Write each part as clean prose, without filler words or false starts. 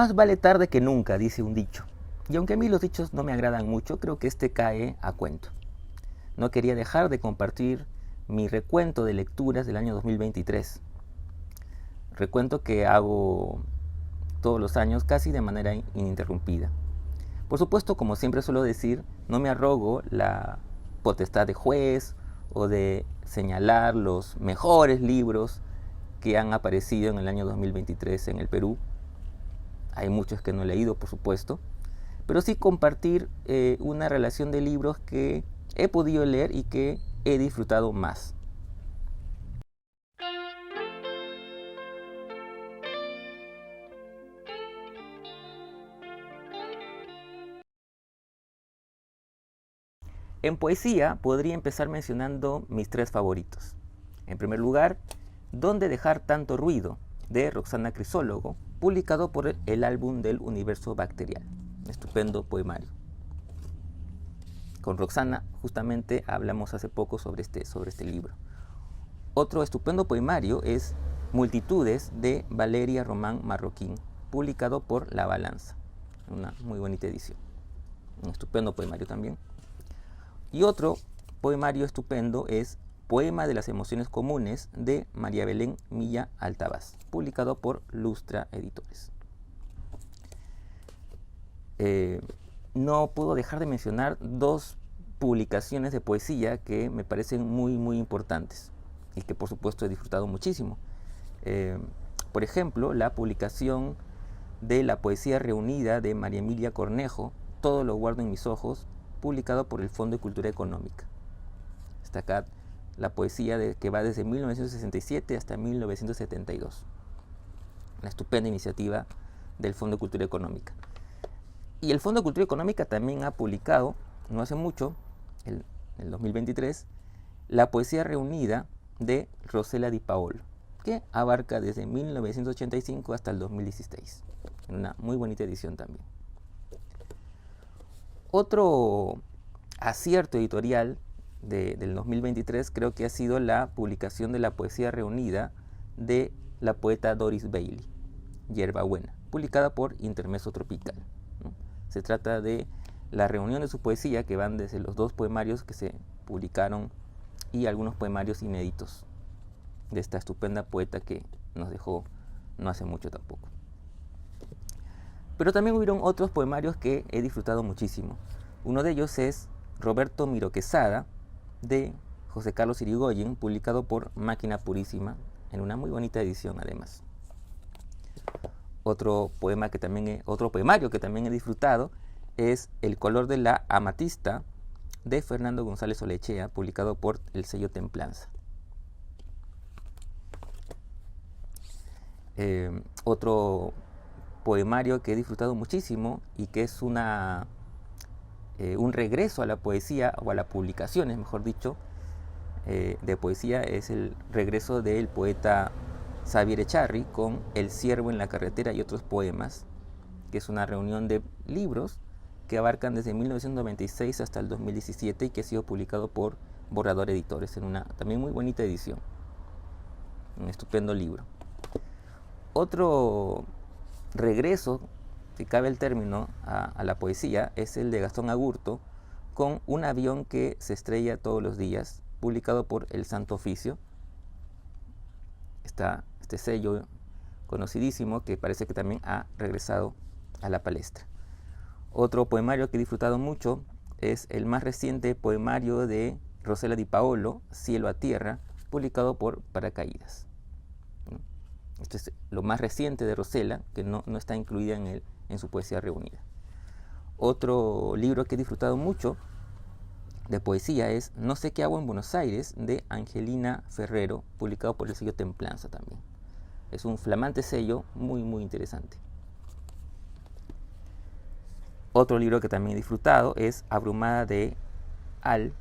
Más vale tarde que nunca, dice un dicho. Y aunque a mí los dichos no me agradan mucho, creo que este cae a cuento. No quería dejar de compartir mi recuento de lecturas del año 2023. Recuento que hago todos los años casi de manera ininterrumpida. Por supuesto, como siempre suelo decir, no me arrogo la potestad de juez o de señalar los mejores libros que han aparecido en el año 2023 en el Perú. Hay muchos que no he leído, por supuesto, pero sí compartir una relación de libros que he podido leer y que he disfrutado más. En poesía podría empezar mencionando mis tres favoritos. En primer lugar, ¿Dónde dejar tanto ruido?, de Roxana Crisólogo, publicado por el álbum del Universo Bacterial. Estupendo poemario. Con Roxana justamente hablamos hace poco sobre este libro. Otro estupendo poemario es Multitudes, de Valeria Román Marroquín, publicado por La Balanza. Una muy bonita edición. Un estupendo poemario también. Y otro poemario estupendo es Poema de las emociones comunes, de María Belén Milla Altavás, publicado por Lustra Editores. No puedo dejar de mencionar dos publicaciones de poesía que me parecen muy importantes y que por supuesto he disfrutado muchísimo. Por ejemplo, la publicación de la poesía reunida de María Emilia Cornejo, Todo lo guardo en mis ojos, publicado por el Fondo de Cultura Económica. Está acá la poesía que va desde 1967 hasta 1972. Una estupenda iniciativa del Fondo de Cultura Económica. Y el Fondo de Cultura Económica también ha publicado, no hace mucho, en el 2023, la poesía reunida de Rosela Di Paolo, que abarca desde 1985 hasta el 2016. En una muy bonita edición también. Otro acierto editorial del 2023 creo que ha sido la publicación de la poesía reunida de la poeta Doris Bailey, Hierbabuena, publicada por Intermezzo Tropical, ¿no? Se trata de la reunión de su poesía, que van desde los dos poemarios que se publicaron y algunos poemarios inéditos de esta estupenda poeta que nos dejó no hace mucho tampoco. Pero también hubieron otros poemarios que he disfrutado muchísimo. Uno de ellos es Roberto Miro Quesada, de José Carlos Irigoyen, publicado por Máquina Purísima, en una muy bonita edición además. Otro poemario que también he disfrutado es El color de la amatista, de Fernando González Olechea, publicado por el sello Templanza. Otro poemario que he disfrutado muchísimo y que es un regreso a la poesía, o a las publicaciones, mejor dicho, de poesía, es el regreso del poeta Xavier Echarri con El ciervo en la carretera y otros poemas, que es una reunión de libros que abarcan desde 1996 hasta el 2017 y que ha sido publicado por Borrador Editores en una también muy bonita edición. Un estupendo libro. Otro regreso, si cabe el término, a la poesía es el de Gastón Agurto con Un avión que se estrella todos los días, publicado por El Santo Oficio. Está este sello conocidísimo que parece que también ha regresado a la palestra. Otro poemario que he disfrutado mucho es el más reciente poemario de Rosela Di Paolo, Cielo a Tierra, publicado por Paracaídas. Esto es lo más reciente de Rosela, que no está incluida en su poesía reunida. Otro libro que he disfrutado mucho de poesía es No sé qué hago en Buenos Aires, de Angelina Ferrero, publicado por el sello Templanza también. Es un flamante sello muy interesante. Otro libro que también he disfrutado es Abrumada de Al,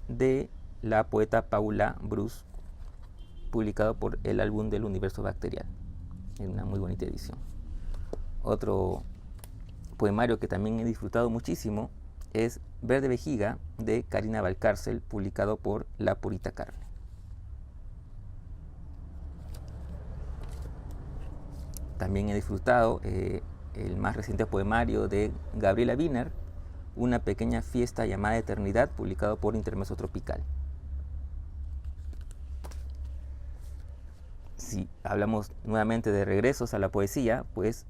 de la poeta Paula Bruce, publicado por el álbum del Universo Bacterial, en una muy bonita edición. Otro poemario que también he disfrutado muchísimo es Verde Vejiga, de Karina Valcárcel, publicado por La Purita Carne. También he disfrutado el más reciente poemario de Gabriela Wiener, Una pequeña fiesta llamada Eternidad, publicado por Intermezzo Tropical. Si hablamos nuevamente de regresos a la poesía, pues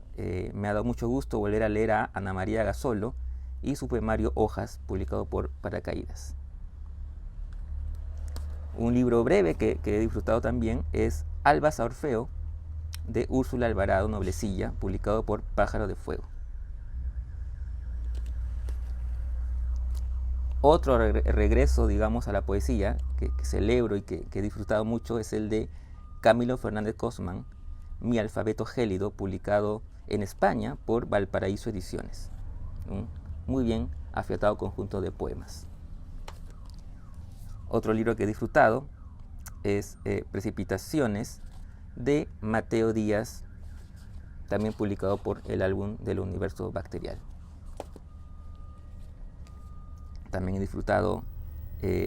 me ha dado mucho gusto volver a leer a Ana María Gasolo y su poemario Hojas, publicado por Paracaídas. Un libro breve que he disfrutado también es Albas a Orfeo, de Úrsula Alvarado Noblecilla, publicado por Pájaro de Fuego. Otro regreso, digamos, a la poesía que celebro y que he disfrutado mucho es el de Camilo Fernández Cosman, Mi alfabeto gélido, publicado en España por Valparaíso Ediciones. Un muy bien afiatado conjunto de poemas. Otro libro que he disfrutado es Precipitaciones, de Mateo Díaz, también publicado por el Álbum del Universo Bacterial. También he disfrutado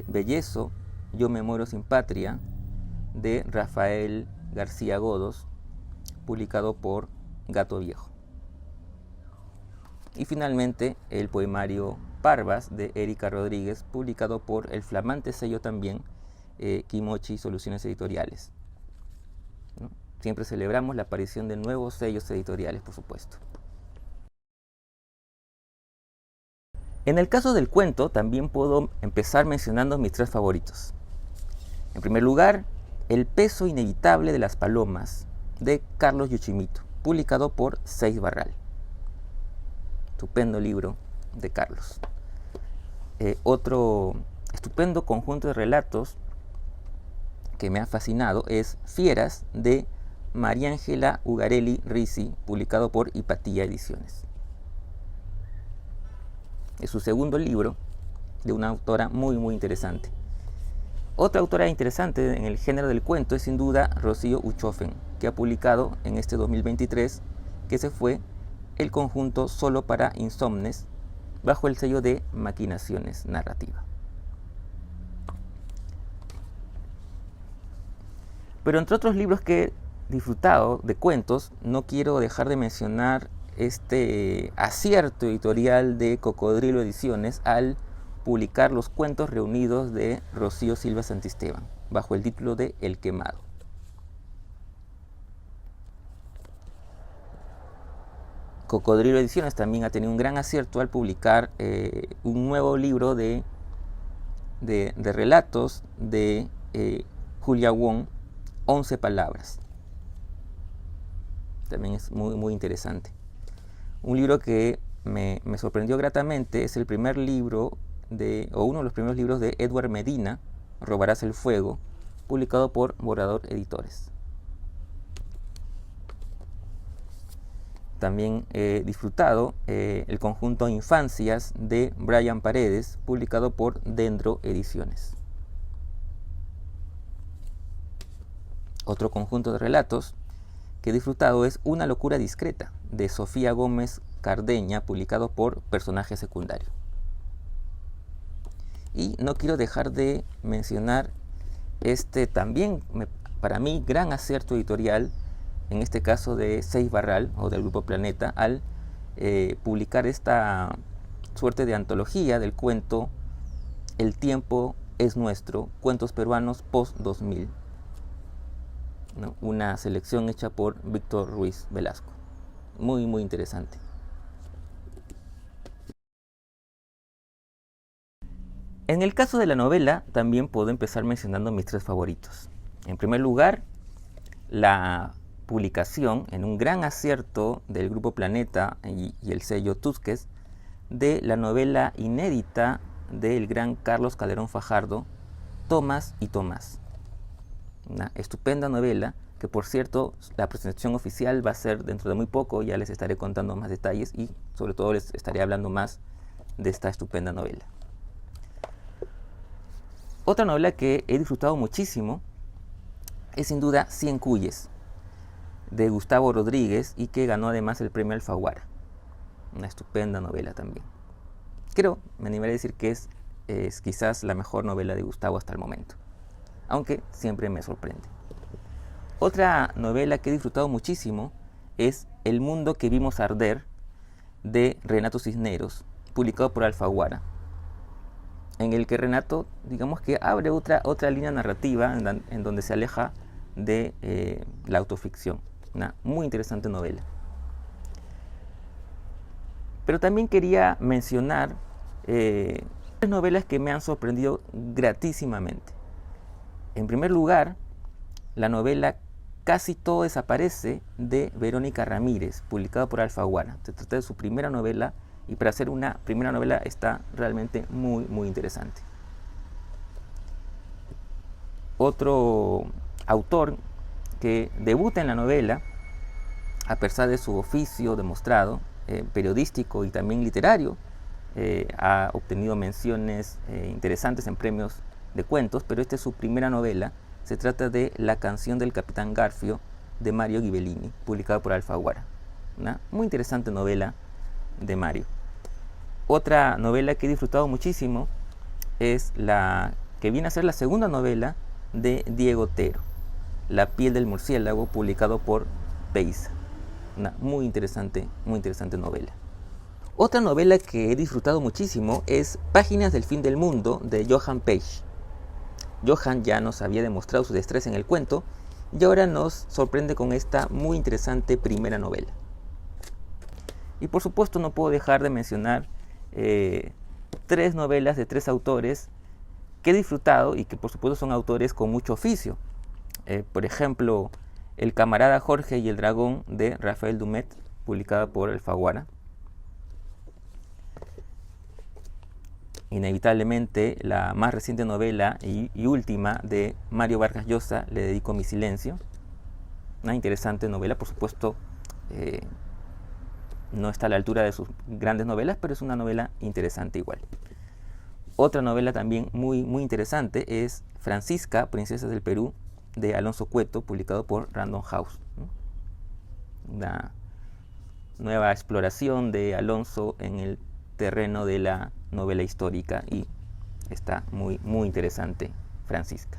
Bellezo, Yo me muero sin patria, de Rafael García Godos, publicado por Gato Viejo. Y finalmente el poemario Parvas, de Erika Rodríguez, publicado por el flamante sello también Kimochi Soluciones Editoriales, ¿no? Siempre celebramos la aparición de nuevos sellos editoriales, por supuesto. En el caso del cuento, también puedo empezar mencionando mis tres favoritos. En primer lugar, El peso inevitable de las palomas, de Carlos Yuchimito, publicado por Seis Barral. Estupendo libro de Carlos. Otro estupendo conjunto de relatos que me ha fascinado es Fieras, de María Ángela Ugarelli Risi, publicado por Hipatía Ediciones. Es su segundo libro, de una autora muy interesante. Otra autora interesante en el género del cuento es sin duda Rocío Uchofen, que ha publicado en este 2023, que se fue, el conjunto Solo para Insomnes, bajo el sello de Maquinaciones Narrativa. Pero entre otros libros que he disfrutado de cuentos, no quiero dejar de mencionar este acierto editorial de Cocodrilo Ediciones al publicar los cuentos reunidos de Rocío Silva Santisteban, bajo el título de El Quemado. Cocodrilo Ediciones también ha tenido un gran acierto al publicar un nuevo libro de relatos de Julia Wong, 11 palabras. También es muy interesante. Un libro que me sorprendió gratamente es el primer libro o uno de los primeros libros de Edward Medina, Robarás el fuego, publicado por Borrador Editores. También he disfrutado el conjunto Infancias de Brian Paredes, publicado por Dendro Ediciones. Otro conjunto de relatos que he disfrutado es Una locura discreta, de Sofía Gómez Cardeña, publicado por Personaje Secundario. Y no quiero dejar de mencionar este también, para mí, gran acierto editorial, en este caso de Seis Barral, o del Grupo Planeta, al publicar esta suerte de antología del cuento El tiempo es nuestro, cuentos peruanos post-2000. ¿No? Una selección hecha por Víctor Ruiz Velasco. Muy interesante. En el caso de la novela, también puedo empezar mencionando mis tres favoritos. En primer lugar, la publicación, en un gran acierto del Grupo Planeta y el sello Tusquets, de la novela inédita del gran Carlos Calderón Fajardo, Tomás y Tomás. Una estupenda novela que, por cierto, la presentación oficial va a ser dentro de muy poco. Ya les estaré contando más detalles y sobre todo les estaré hablando más de esta estupenda novela. Otra novela que he disfrutado muchísimo es sin duda Cien Cuyes, de Gustavo Rodríguez, y que ganó además el premio Alfaguara. Una estupenda novela también. Creo, me animaré a decir que es quizás la mejor novela de Gustavo hasta el momento, aunque siempre me sorprende. Otra novela que he disfrutado muchísimo es El mundo que vimos arder, de Renato Cisneros, publicado por Alfaguara, en el que Renato, digamos que abre otra línea narrativa en donde se aleja de la autoficción. Una muy interesante novela. Pero también quería mencionar tres novelas que me han sorprendido gratísimamente. En primer lugar, la novela Casi todo desaparece, de Verónica Ramírez, publicada por Alfaguara. Se trata de su primera novela, y para ser una primera novela está realmente muy, muy interesante. Otro autor que debuta en la novela, a pesar de su oficio demostrado, periodístico y también literario, ha obtenido menciones interesantes en premios de cuentos, pero esta es su primera novela. Se trata de La canción del Capitán Garfio, de Mario Ghibellini, publicado por Alfaguara. Una muy interesante novela de Mario. Otra novela que he disfrutado muchísimo es la que viene a ser la segunda novela de Diego Otero, La piel del murciélago, publicado por Peiza. Una muy interesante novela. Otra novela que he disfrutado muchísimo es Páginas del fin del mundo, de Johann Page. Johann ya nos había demostrado su destreza en el cuento y ahora nos sorprende con esta muy interesante primera novela. Y por supuesto no puedo dejar de mencionar tres novelas de tres autores que he disfrutado y que por supuesto son autores con mucho oficio. Por ejemplo, El camarada Jorge y el dragón, de Rafael Dumet, publicada por Alfaguara. Inevitablemente, la más reciente novela y última de Mario Vargas Llosa, Le dedico mi silencio. Una interesante novela, por supuesto, no está a la altura de sus grandes novelas, pero es una novela interesante igual. Otra novela también muy, muy interesante es Francisca, princesa del Perú, de Alonso Cueto, publicado por Random House. Una nueva exploración de Alonso en el terreno de la novela histórica, y está muy, muy interesante Francisca.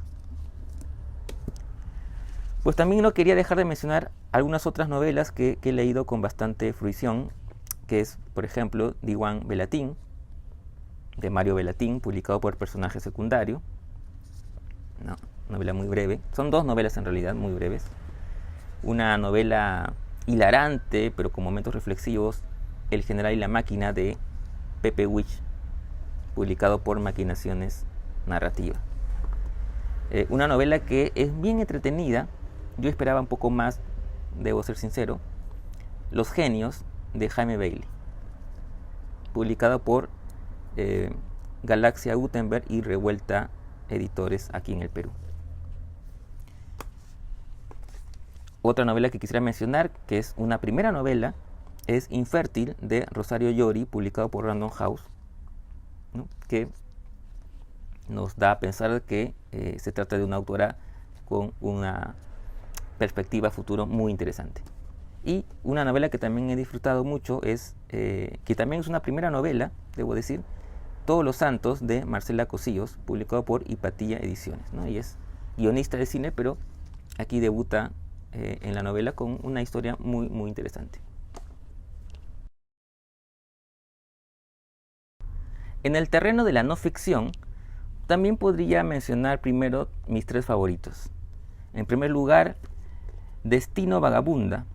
Pues también no quería dejar de mencionar algunas otras novelas que he leído con bastante fruición, que es, por ejemplo, Diwan Belatín, de Mario Belatín, publicado por Personaje Secundario. Una novela muy breve. Son dos novelas en realidad, muy breves. Una novela hilarante, pero con momentos reflexivos, El general y la máquina, de Pepe Wich, publicado por Maquinaciones Narrativa. Una novela que es bien entretenida. Yo esperaba un poco más, debo ser sincero. Los genios, de Jaime Bailey, publicado por Galaxia Gutenberg y Revuelta Editores, aquí en el Perú. Otra novela que quisiera mencionar, que es una primera novela, es Infértil, de Rosario Llori, publicado por Random House, ¿no? Que nos da a pensar que se trata de una autora con una perspectiva futuro muy interesante. Y una novela que también he disfrutado mucho es, que también es una primera novela, debo decir, Todos los santos, de Marcela Cosíos, publicado por Hipatía Ediciones, ¿no? Y es guionista de cine, pero aquí debuta en la novela con una historia muy, muy interesante. En el terreno de la no ficción, también podría mencionar primero mis tres favoritos. En primer lugar, Destino Vagabunda,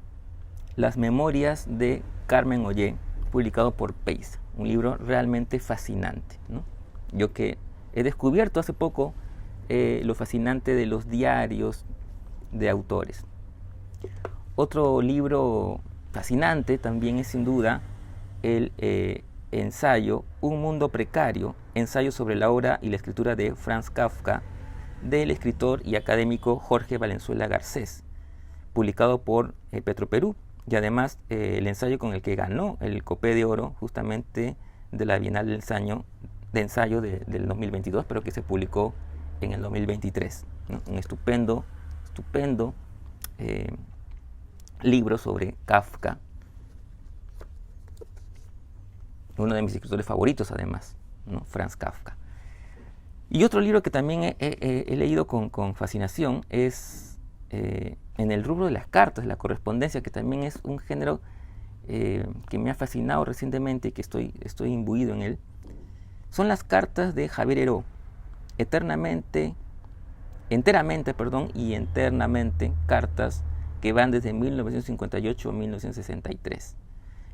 Las memorias de Carmen Ollé, publicado por Peiza. Un libro realmente fascinante, ¿no? Yo que he descubierto hace poco lo fascinante de los diarios de autores. Otro libro fascinante también es sin duda el ensayo Un mundo precario, ensayo sobre la obra y la escritura de Franz Kafka, del escritor y académico Jorge Valenzuela Garcés, publicado por Petroperú, y además el ensayo con el que ganó el Copé de Oro justamente de la Bienal de ensayo del 2022, pero que se publicó en el 2023, ¿no? Un estupendo libro sobre Kafka, uno de mis escritores favoritos además, ¿no? Franz Kafka. Y otro libro que también he leído con fascinación es en el rubro de las cartas, la correspondencia, que también es un género que me ha fascinado recientemente y que estoy imbuido en él, son las cartas de Javier Heró, enteramente y eternamente cartas que van desde 1958 a 1963.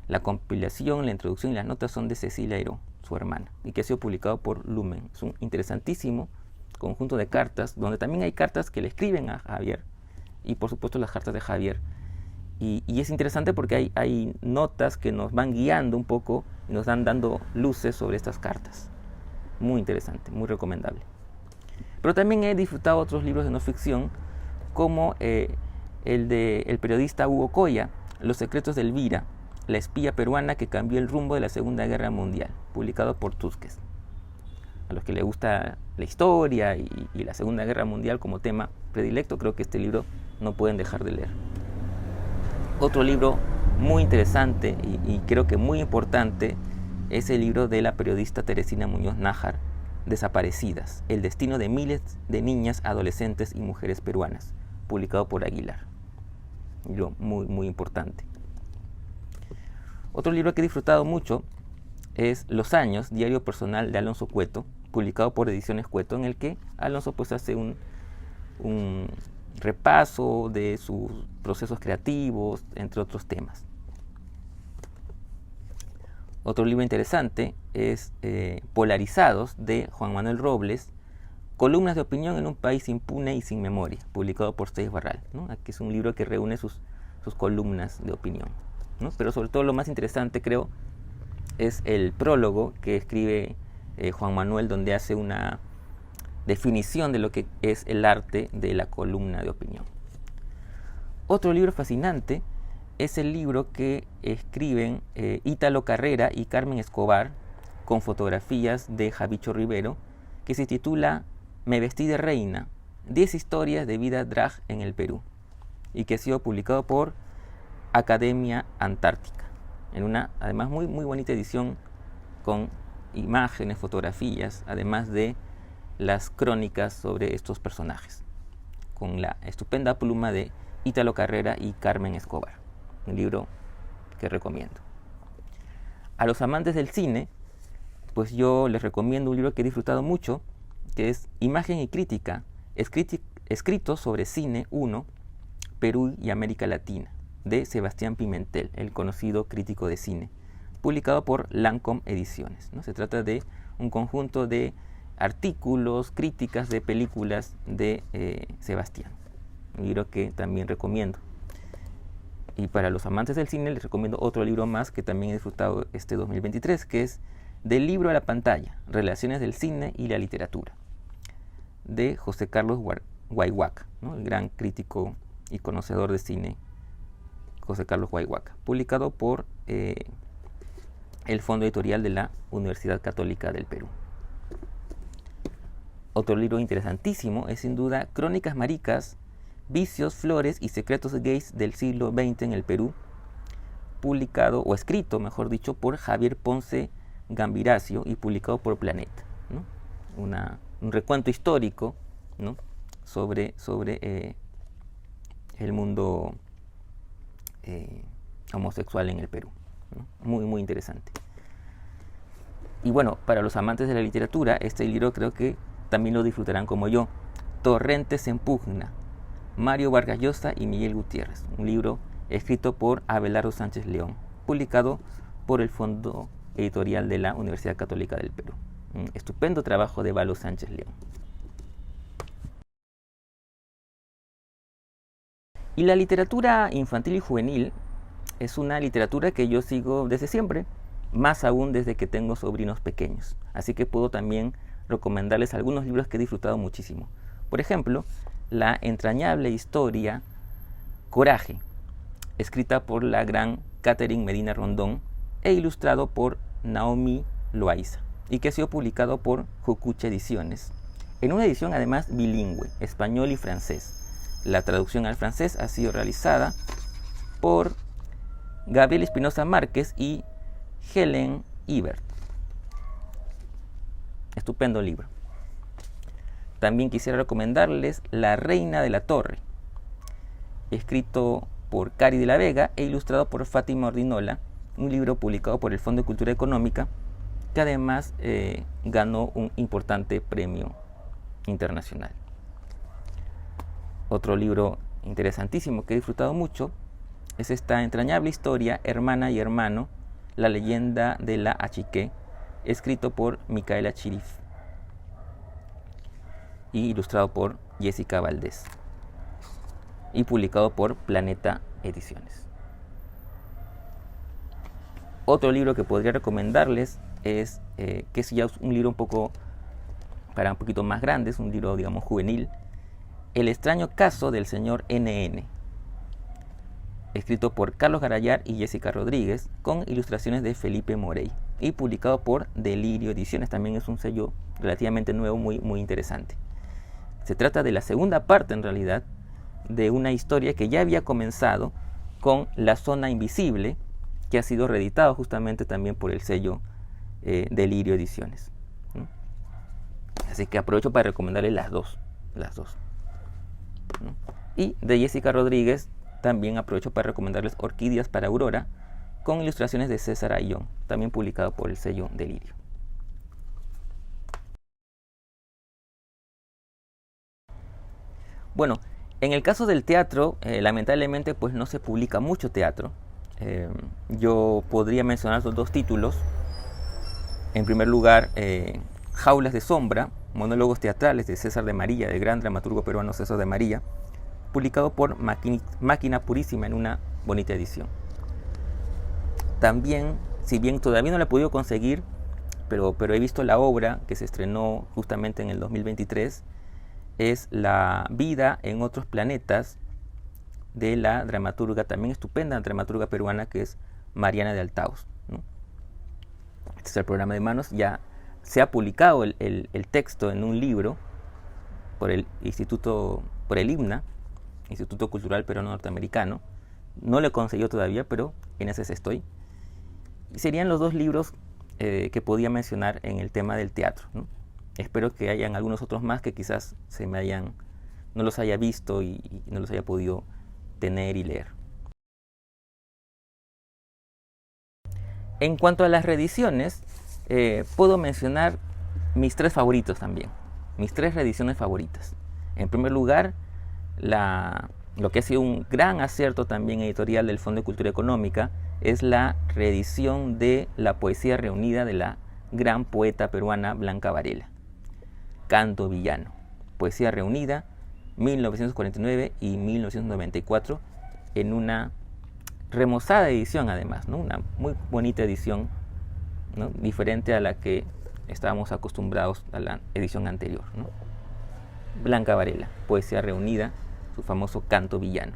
La compilación, la introducción y las notas son de Cecilia Heró, su hermana, y que ha sido publicado por Lumen. Es un interesantísimo conjunto de cartas, donde también hay cartas que le escriben a Javier, y por supuesto las cartas de Javier. Y es interesante porque hay notas que nos van guiando un poco y nos van dando luces sobre estas cartas. Muy interesante, muy recomendable. Pero también he disfrutado otros libros de no ficción, como el del periodista Hugo Coya, Los secretos de Elvira, la espía peruana que cambió el rumbo de la Segunda Guerra Mundial, publicado por Tusquets. A los que les gusta la historia y la Segunda Guerra Mundial como tema predilecto, creo que este libro no pueden dejar de leer. Otro libro muy interesante y creo que muy importante es el libro de la periodista Teresina Muñoz Nájar, Desaparecidas, el destino de miles de niñas, adolescentes y mujeres peruanas, publicado por Aguilar. Un libro muy, muy importante. Otro libro que he disfrutado mucho es Los años, diario personal de Alonso Cueto, publicado por Ediciones Cueto, en el que Alonso pues hace un repaso de sus procesos creativos, entre otros temas. Otro libro interesante es Polarizados, de Juan Manuel Robles, Columnas de opinión en un país impune y sin memoria, publicado por Seis Barral, ¿no? Aquí es un libro que reúne sus columnas de opinión, ¿no? Pero sobre todo lo más interesante, creo, es el prólogo que escribe Juan Manuel, donde hace una definición de lo que es el arte de la columna de opinión. Otro libro fascinante es el libro que escriben Ítalo Carrera y Carmen Escobar, con fotografías de Javicho Rivero, que se titula Me vestí de reina, 10 historias de vida drag en el Perú, y que ha sido publicado por Academia Antártica, en una además muy, muy bonita edición con imágenes, fotografías, además de las crónicas sobre estos personajes, con la estupenda pluma de Ítalo Carrera y Carmen Escobar. Un libro que recomiendo. A los amantes del cine, pues yo les recomiendo un libro que he disfrutado mucho, que es Imagen y Crítica, escrito sobre cine 1, Perú y América Latina, de Sebastián Pimentel, el conocido crítico de cine, publicado por Lancome Ediciones, ¿no? Se trata de un conjunto de artículos, críticas de películas de Sebastián, un libro que también recomiendo. Y para los amantes del cine les recomiendo otro libro más que también he disfrutado este 2023, que es Del libro a la pantalla, Relaciones del cine y la literatura, de José Carlos Huayhuaca, ¿no? El gran crítico y conocedor de cine José Carlos Huayhuaca, publicado por el Fondo Editorial de la Universidad Católica del Perú. Otro libro interesantísimo es sin duda Crónicas Maricas, Vicios, Flores y Secretos Gays del siglo XX en el Perú, publicado, o escrito, mejor dicho, por Javier Ponce Gambiracio y publicado por Planeta, ¿no? Un recuento histórico, ¿no? sobre el mundo homosexual en el Perú, ¿no? Muy, muy interesante. Y bueno, para los amantes de la literatura, este libro creo que también lo disfrutarán como yo. Torrentes en pugna, Mario Vargas Llosa y Miguel Gutiérrez, un libro escrito por Abelardo Sánchez León, publicado por el Fondo Editorial de la Universidad Católica del Perú. Un estupendo trabajo de Valo Sánchez León. Y la literatura infantil y juvenil es una literatura que yo sigo desde siempre, más aún desde que tengo sobrinos pequeños. Así que puedo también recomendarles algunos libros que he disfrutado muchísimo. Por ejemplo, la entrañable historia Coraje, escrita por la gran Catherine Medina Rondón e ilustrado por Naomi Loaiza, y que ha sido publicado por Jucucha Ediciones, en una edición además bilingüe, español y francés. La traducción al francés ha sido realizada por Gabriel Espinosa Márquez y Helen Ibert. Estupendo libro. También quisiera recomendarles La Reina de la Torre, escrito por Cari de la Vega e ilustrado por Fátima Ordinola, un libro publicado por el Fondo de Cultura Económica, que además ganó un importante premio internacional. Otro libro interesantísimo que he disfrutado mucho es esta entrañable historia, Hermana y Hermano, la leyenda de la Achique, escrito por Micaela Chirif y ilustrado por Jessica Valdés y publicado por Planeta Ediciones. Otro libro que podría recomendarles es, que es ya un libro un poquito más grande, es un libro, digamos, juvenil, El extraño caso del señor NN, escrito por Carlos Garayar y Jessica Rodríguez, con ilustraciones de Felipe Morey y publicado por Delirio Ediciones. También es un sello relativamente nuevo, muy interesante. Se trata de la segunda parte, en realidad, de una historia que ya había comenzado con La Zona Invisible, que ha sido reeditado justamente también por el sello Delirio Ediciones, ¿no? Así que aprovecho para recomendarles las dos, ¿no? Y de Jessica Rodríguez también aprovecho para recomendarles Orquídeas para Aurora, con ilustraciones de César Ayllón, también publicado por el sello Delirio. Bueno, en el caso del teatro, lamentablemente pues no se publica mucho teatro. Yo podría mencionar los dos títulos. En primer lugar, Jaulas de Sombra, monólogos teatrales de César de María, del gran dramaturgo peruano César de María, publicado por Máquina Purísima en una bonita edición. También, si bien todavía no la he podido conseguir, pero he visto la obra que se estrenó justamente en el 2023, es La vida en otros planetas, de la dramaturga, también estupenda dramaturga peruana, que es Mariana de Altaos, ¿no? Este es el programa de manos. Ya se ha publicado el texto en un libro por el INNA, Instituto Cultural Peruano Norteamericano. No lo he conseguido todavía, pero en ese estoy. Y serían los dos libros que podía mencionar en el tema del teatro, ¿no? Espero que hayan algunos otros más que quizás no los haya visto y no los haya podido tener y leer. En cuanto a las reediciones, puedo mencionar mis tres favoritos también, mis tres reediciones favoritas. En primer lugar, lo que ha sido un gran acierto también editorial del Fondo de Cultura Económica es la reedición de la poesía reunida de la gran poeta peruana Blanca Varela, Canto Villano, poesía reunida 1949 y 1994, en una remozada edición además, ¿no? Una muy bonita edición, ¿no? Diferente a la que estábamos acostumbrados a la edición anterior, ¿no? Blanca Varela, poesía reunida, su famoso Canto Villano.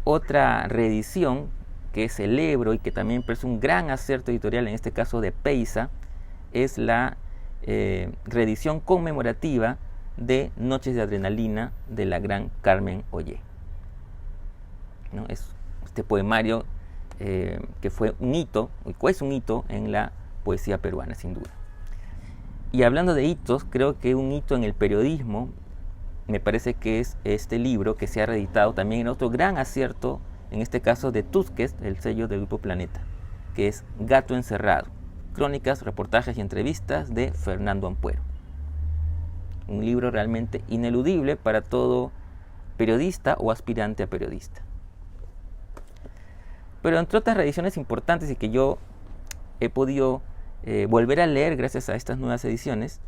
Otra reedición que celebro y que también parece un gran acierto editorial, en este caso de Peiza, es la reedición conmemorativa de Noches de Adrenalina de la gran Carmen Ollé, ¿no? Es este poemario que fue un hito, es un hito en la poesía peruana, sin duda. Y hablando de hitos, creo que un hito en el periodismo me parece que es este libro que se ha reeditado también en otro gran acierto, en este caso de Tusquets, el sello del Grupo Planeta, que es Gato Encerrado, crónicas, reportajes y entrevistas de Fernando Ampuero. Un libro realmente ineludible para todo periodista o aspirante a periodista. Pero entre otras reediciones importantes y que yo he podido volver a leer gracias a estas nuevas ediciones,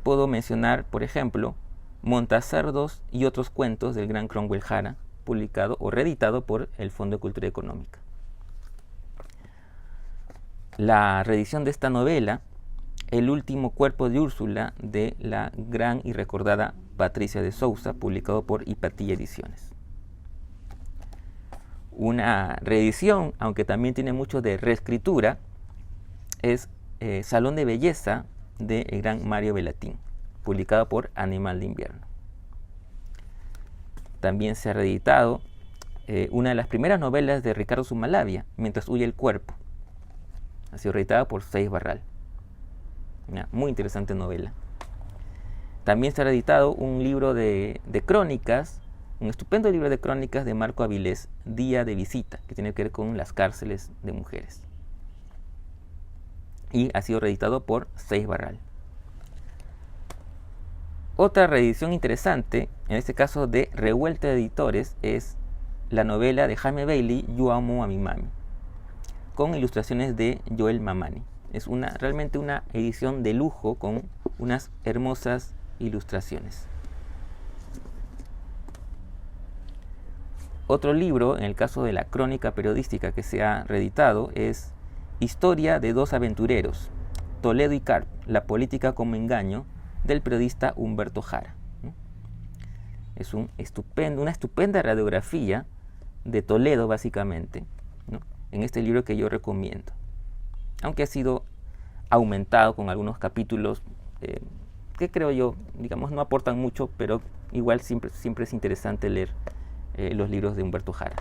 puedo mencionar, por ejemplo, Montacerdos y otros cuentos del gran Cromwell Jara, publicado o reeditado por el Fondo de Cultura Económica. La reedición de esta novela, El último cuerpo de Úrsula, de la gran y recordada Patricia de Sousa, publicado por Hipatía Ediciones. Una reedición, aunque también tiene mucho de reescritura, es Salón de Belleza, de el gran Mario Velatín, publicado por Animal de Invierno. También se ha reeditado una de las primeras novelas de Ricardo Zumalabia, Mientras huye el cuerpo. Ha sido reeditada por Seis Barral. Una muy interesante novela. También se ha reeditado un libro de crónicas un estupendo libro de crónicas de Marco Avilés, Día de Visita, que tiene que ver con las cárceles de mujeres. Y ha sido reeditado por Seis Barral. Otra reedición interesante, en este caso de Revuelta de Editores, es la novela de Jaime Bailey, Yo amo a mi mami, con ilustraciones de Joel Mamani. Es realmente una edición de lujo con unas hermosas ilustraciones. Otro libro, en el caso de la crónica periodística que se ha reeditado, es Historia de dos aventureros, Toledo y Carp, la política como engaño, del periodista Humberto Jara. Es una estupenda radiografía de Toledo, básicamente, ¿no?, en este libro que yo recomiendo. Aunque ha sido aumentado con algunos capítulos que creo yo, digamos, no aportan mucho, pero igual siempre es interesante leer los libros de Humberto Jara.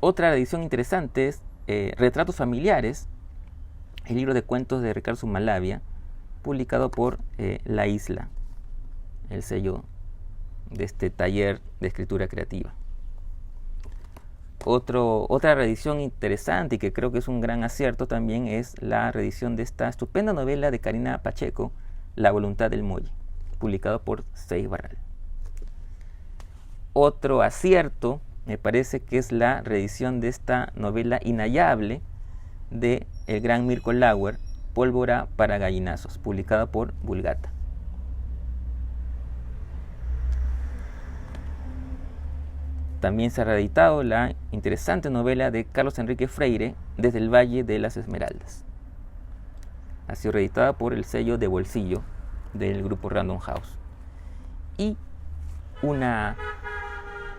Otra edición interesante es Retratos familiares, el libro de cuentos de Ricardo Zumalabia, publicado por La Isla, el sello de este taller de escritura creativa. Otra reedición interesante y que creo que es un gran acierto también es la reedición de esta estupenda novela de Karina Pacheco, La voluntad del muelle, publicado por Seis Barral. Otro acierto me parece que es la reedición de esta novela inhallable de el gran Mirko Lauer, Pólvora para gallinazos, publicada por Vulgata. También se ha reeditado la interesante novela de Carlos Enrique Freire, Desde el Valle de las Esmeraldas. Ha sido reeditada por el sello de bolsillo del grupo Random House. Y una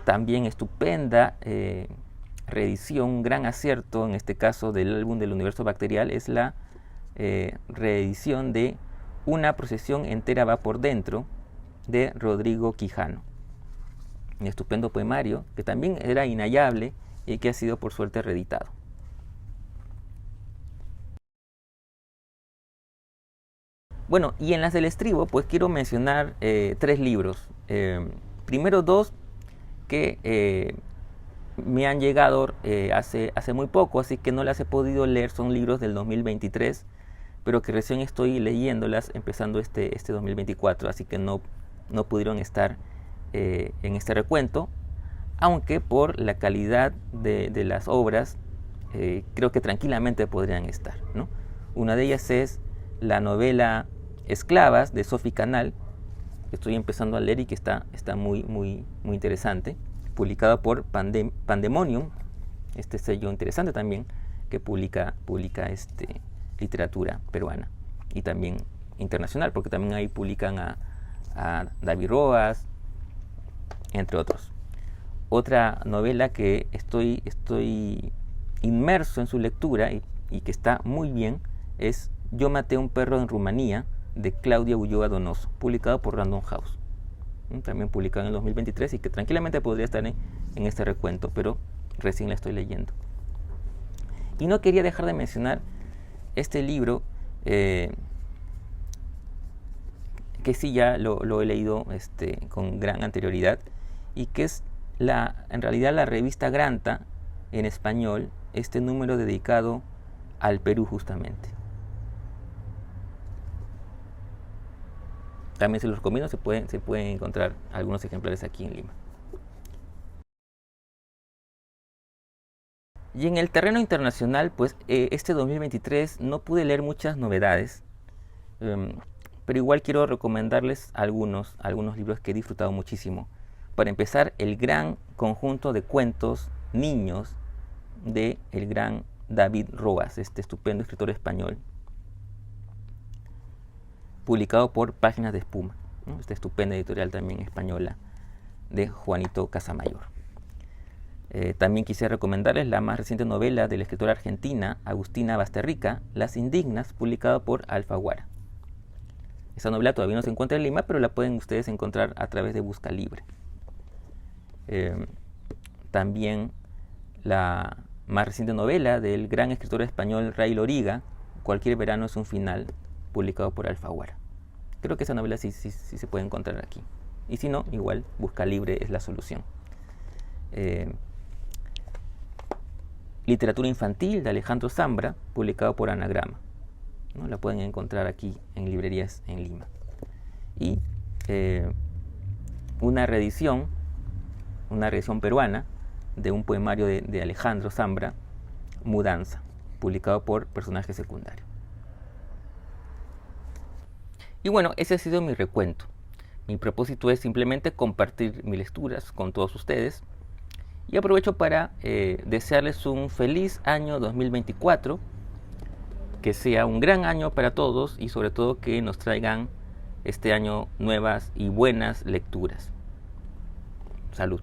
también estupenda reedición, un gran acierto en este caso del álbum del universo bacterial, es la reedición de Una procesión entera va por dentro, de Rodrigo Quijano. Un estupendo poemario que también era inhallable y que ha sido por suerte reeditado. Bueno, y en las del estribo pues quiero mencionar 3 libros. Primero 2 que me han llegado hace muy poco, así que no las he podido leer, son libros del 2023, pero que recién estoy leyéndolas empezando este 2024, así que no pudieron estar en este recuento, aunque por la calidad de las obras creo que tranquilamente podrían estar, ¿no? Una de ellas es la novela Esclavas de Sophie Canal, que estoy empezando a leer y que está muy interesante, publicada por Pandemonium, este sello interesante también que publica literatura peruana y también internacional, porque también ahí publican a David Roas, entre otros. Otra novela que estoy inmerso en su lectura y que está muy bien es Yo maté a un perro en Rumanía, de Claudia Ulloa Donoso, publicado por Random House. También publicado en el 2023 y que tranquilamente podría estar en este recuento, pero recién la estoy leyendo. Y no quería dejar de mencionar este libro que sí ya lo he leído con gran anterioridad y que es en realidad la revista Granta en español, este número dedicado al Perú justamente. También se los recomiendo, se pueden encontrar algunos ejemplares aquí en Lima. Y en el terreno internacional, pues este 2023 no pude leer muchas novedades, pero igual quiero recomendarles algunos libros que he disfrutado muchísimo. Para empezar, el gran conjunto de cuentos niños de el gran David Roas, este estupendo escritor español, publicado por Páginas de Espuma, ¿no? Esta estupenda editorial también española de Juanito Casamayor. También quisiera recomendarles la más reciente novela de la escritora argentina Agustina Basterrica, Las Indignas, publicada por Alfaguara. Esta novela todavía no se encuentra en Lima, pero la pueden ustedes encontrar a través de Busca Libre. También la más reciente novela del gran escritor español Ray Loriga, Cualquier verano es un final, publicado por Alfaguara. Creo que esa novela sí se puede encontrar aquí. Y si no, igual, Busca Libre es la solución. Literatura infantil de Alejandro Zambra, publicado por Anagrama, ¿no? La pueden encontrar aquí en librerías en Lima. Y una reedición peruana de un poemario de Alejandro Zambra, Mudanza, publicado por Personaje Secundario. Y bueno, ese ha sido mi recuento. Mi propósito es simplemente compartir mis lecturas con todos ustedes. Y aprovecho para desearles un feliz año 2024, que sea un gran año para todos y sobre todo que nos traigan este año nuevas y buenas lecturas. Salud.